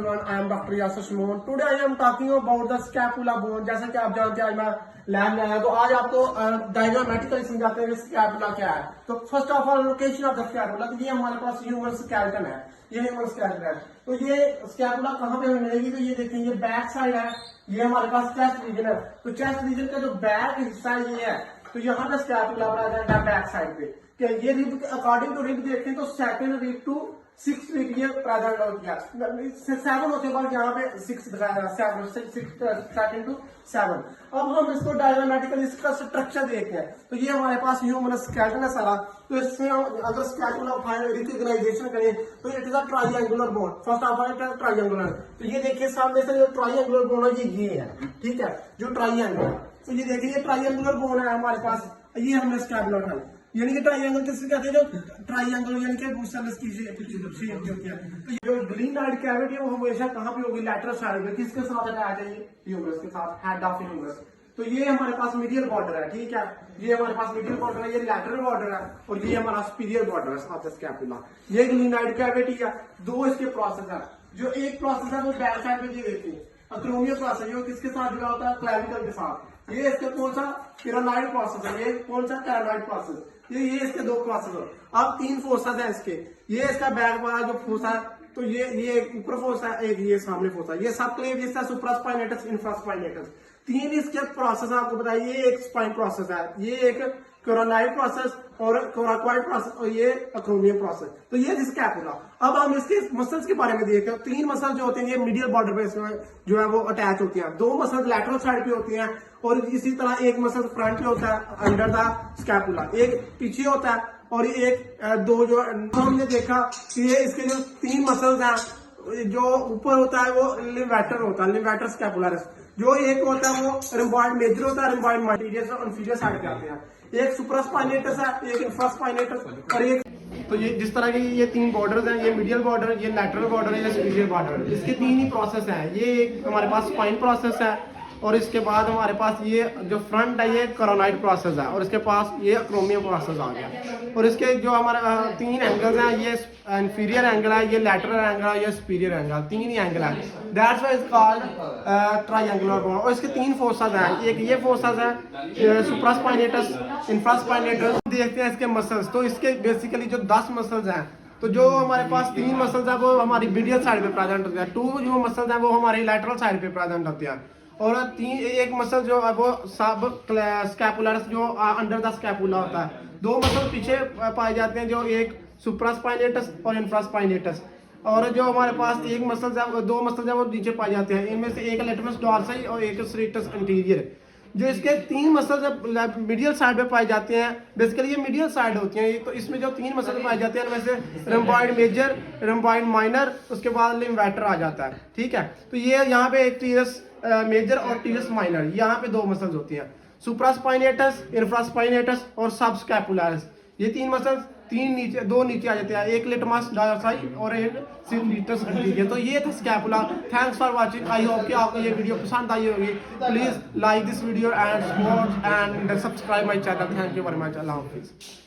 everyone, I am Dr. Yasir Shimon. Today I am talking about the scapula bone. जैसा कि आप जानते हैं आज मैं लैब में आया तो आज आपको डायग्रामेटिकली समझाते हैं कि स्कैपुला क्या है। तो first of all location of the scapula, तो ये हमारे पास ह्यूमन स्केलेटन है, ये ह्यूमन स्केलेटन है। तो ये स्कैपुला कहाँ पे हमें मिलेगी, तो ये देखिए ये बैक साइड है, ये हमारे पास चेस्ट रीजन है। तो चेस्ट रीजन का जो बैक हिस्सा ये है, तो यहाँ पे स्कैपुला प्रेजेंट है बैक साइड पे। कि ये रिब अकॉर्डिंग टू रिब देखते हैं तो सेकंड रिब टू 6 रिब ये प्रेजेंट हो गया। 7 होते बाद यहाँ पे 6 दिखाया, 7 टू 7। अब हम इसको डायग्रामेटिकली इसका स्ट्रक्चर देखते हैं। तो ये हमारे पास ह्यूमन स्केलेटन है सारा। तो इससे अगर स्कैपुला रिकग्नाइजेशन करें तो it is a triangular bone. First of all triangular, तो ये देखिए सामने से जो ट्रायंगुलर बोन है ये है, ठीक है, जो ट्रायंगल। तो ये देखिए ये ट्रायंगुलर बोन है हमारे पास, ये हमने स्कैपुला उठाया। यानी कि ट्रायंगल किससे कहते हैं, जो ट्रायंगल यानी कि मुसलस की शेप जो होती है। तो ये जो ग्लीनाइड कैविटी है वो हमेशा कहाँ पे होगी, लैटरल साइड पे। किसके साथ अटैच है, ये ह्यूमरस के साथ, हेड ऑफ ह्यूमरस। तो ये हमारे पास मीडियल बॉर्डर है, ठीक है, ये हमारे पास मीडियल बॉर्डर है, ये लैटरल बॉर्डर है, और ये हमारा सुपीरियर बॉर्डर है ऑफ द स्कैपुला। ये ग्लीनाइड कैविटी है। दो इसके प्रोसेस है, जो एक प्रोसेस है वो बैक साइड पे, ये देखिए अक्रोमियल प्रोसेस, जो किसके साथ जुड़ा होता है, क्लैविकल के साथ। ये इसका कौन सा पिरानाइड प्रोसेस है, ये कौन सा कैरानाइड प्रोसेस। ये इसके दो प्रोसेस है। अब 3 फोर्सेस है इसके। ये इसका बैक वाला जो फोर्स है, तो ये ऊपर फोर्स है, एक ये सामने फोर्स है, ये सब क्लेव इसका सुप्रास्पाइनेटस इंफ्रास्पाइनेटस। 3 इसके प्रोसेस आपको बताइए। ये एक स्पाइन प्रोसेस है, ये एक कोरोनाइड प्रोसेस और कोराक्वाइड प्रोसेस, और ये अक्रोमियम प्रोसेस। तो ये स्कैपुला। अब हम इसके मसल्स के बारे में देखते हैं। 3 मसल जो होते हैं ये मीडियल बॉर्डर पे जो है वो अटैच होती हैं। 2 मसल लैटरल साइड पे होती हैं, और इसी तरह एक मसल फ्रंट पे होता है अंडर द स्कैपुला, एक पीछे होता है, और दो जो हमने देखा कि ये इसके जो 3 मसल्स हैं, जो ऊपर होता है वो लिम्बैटर होता है, लिम्बैटर स्कैपुलरिस। जो एक होता है वो रिम्बॉइड मेजर होता है, रिम्बॉइड माइनर और इंफीरियर साइड पे आते हैं। एक सुप्रास्पाइनेटस है, एक इंफ्रास्पाइनेटस, और एक तो ये जिस तरह के ये 3 बॉर्डर्स हैं, ये मीडियल बॉर्डर, ये लैटरल बॉर्डर है, ये सुपीरियर बॉर्डर। इसके 3 ही प्रोसेस हैं। ये एक हमारे पास स्पाइन प्रोसेस है, और इसके बाद हमारे पास ये जो फ्रंट है ये कोरोनाइड प्रोसेस है, और इसके पास ये अक्रोमियम प्रोसेस आ गया। और इसके जो हमारे 3 एंगल्स हैं, ये इंफीरियर एंगल है, ये लैटरल एंगल है, ये सुपीरियर एंगल, 3 ही एंगल है। That's why it's called triangular bone. और इसके 3 फोर्सेस हैं, एक ये फोर्सेस है सुप्रास्पाइनेटस, इंफ्रास्पाइनेटस। देखते हैं इसके मसल्स। तो इसके बेसिकली जो 10 मसल्स हैं, तो जो हमारे पास 3 मसल्स हैं वो हमारी मीडियल साइड पे प्रेजेंट होते हैं, 2 जो मसल्स हैं वो हमारी लैटरल साइड पे प्रेजेंट होते हैं, और 1 मसल जो है वो सब स्कैपुलरिस जो अंडर द स्कैपुला होता है। 2 मसल पीछे पाए जाते हैं, जो एक सुप्रास्पाइनेटस और इंफ्रास्पाइनेटस। और जो हमारे पास 1 मसल है, 2 मसल है वो नीचे पाए जाते हैं। इनमें से एक लेटरस डॉर्सी और एक सेरेटस एंटीरियर। जो इसके 3 मसल मीडियल साइड पे पाए जाते हैं, बेसिकली ये मीडियल साइड होती हैं। तो इसमें जो 3 मसल पाए जाते हैं उनमें से रिम्बॉइड मेजर, रिम्बॉइड माइनर, उसके बाद लिम्बैटर आ जाता है, ठीक है। तो ये यहाँ पे एक टीरस मेजर और टीरस माइनर, यहाँ पे 2 मसल्स होती हैं, सुप्रास्पाइनेटस, इंफ्रास्पाइनेटस और सबस्कैपुलरिस। ये 3 मसल्स, 2 नीचे आ जाते हैं, एक लिटमस डॉर्सी और एक सेरेटस एंटीरियर। तो ये था scapula. Thanks for watching. I hope कि आपको ये वीडियो पसंद आई होगी। Please like this video and support and subscribe my channel. Thank you very much. अल्लाह हाफिज़।